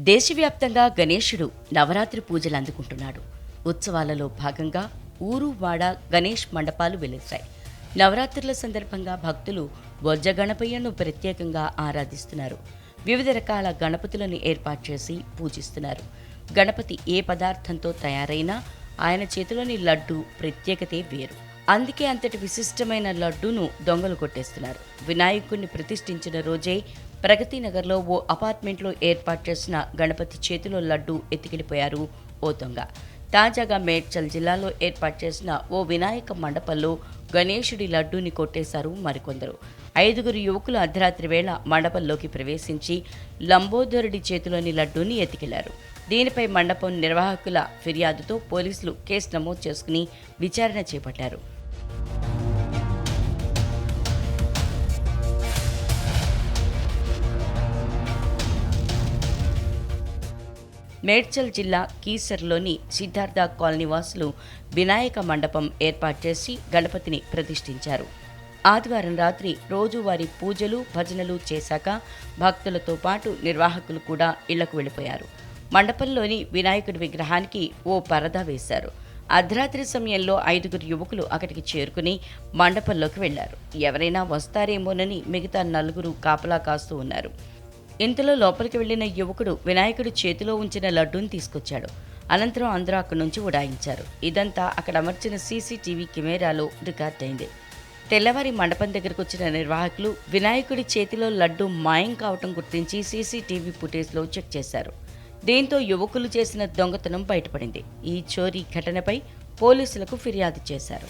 దేశవ్యాప్తంగా గణేశుడు నవరాత్రి పూజలు అందుకుంటున్నాడు. ఉత్సవాలలో భాగంగా ఊరు వాడ గణేష్ మండపాలు వెలిశాయి. నవరాత్రుల సందర్భంగా భక్తులు బొజ్జ గణపయ్యను ప్రత్యేకంగా ఆరాధిస్తున్నారు. వివిధ రకాల గణపతులను ఏర్పాటు చేసి పూజిస్తున్నారు. గణపతి ఏ పదార్థంతో తయారైనా ఆయన చేతిలోని లడ్డు ప్రత్యేకతే వేరు. అందుకే అంతటి విశిష్టమైన లడ్డూను దొంగలు కొట్టేస్తున్నారు. వినాయకుడిని ప్రతిష్ఠించిన రోజే ప్రగతి నగర్లో ఓ అపార్ట్మెంట్లో ఏర్పాటు చేసిన గణపతి చేతిలో లడ్డు ఎత్తుకెళ్లిపోయారు ఓ దొంగ. తాజాగా మేడ్చల్ జిల్లాలో ఏర్పాటు చేసిన ఓ వినాయక మండపంలో గణేశుడి లడ్డూని కొట్టేశారు మరికొందరు. 5 యువకులు అర్ధరాత్రి వేళ మండపంలోకి ప్రవేశించి లంబోదరుడి చేతిలోని లడ్డూని ఎత్తుకెళ్లారు. దీనిపై మండపం నిర్వాహకుల ఫిర్యాదుతో పోలీసులు కేసు నమోదు చేసుకుని విచారణ చేపట్టారు. మేడ్చల్ జిల్లా కీసర్లోని సిద్ధార్థ కాలనీ వాసులు వినాయక మండపం ఏర్పాటు చేసి గణపతిని ప్రతిష్ఠించారు. ఆదివారం రాత్రి రోజువారీ పూజలు భజనలు చేశాక భక్తులతో పాటు నిర్వాహకులు కూడా ఇళ్లకు వెళ్లిపోయారు. మండపంలోని వినాయకుడి విగ్రహానికి ఓ పరదా వేశారు. అర్ధరాత్రి సమయంలో 5 యువకులు అక్కడికి చేరుకుని మండపంలోకి వెళ్లారు. ఎవరైనా వస్తారేమోనని మిగతా 4 కాపలా కాస్తూ ఉన్నారు. ఇంతలో లోపలికి వెళ్లిన యువకుడు వినాయకుడి చేతిలో ఉంచిన లడ్డూని తీసుకొచ్చాడు. అనంతరం అందరూ అక్కడి నుంచి ఉడాయించారు. ఇదంతా అక్కడ అమర్చిన సీసీటీవీ కెమెరాలో రికార్డైంది. తెల్లవారి మండపం దగ్గరకు వచ్చిన నిర్వాహకులు వినాయకుడి చేతిలో లడ్డు మాయం కావటం గుర్తించి సీసీటీవీ ఫుటేజ్లో చెక్ చేశారు. దీంతో యువకులు చేసిన దొంగతనం బయటపడింది. ఈ చోరీ ఘటనపై పోలీసులకు ఫిర్యాదు చేశారు.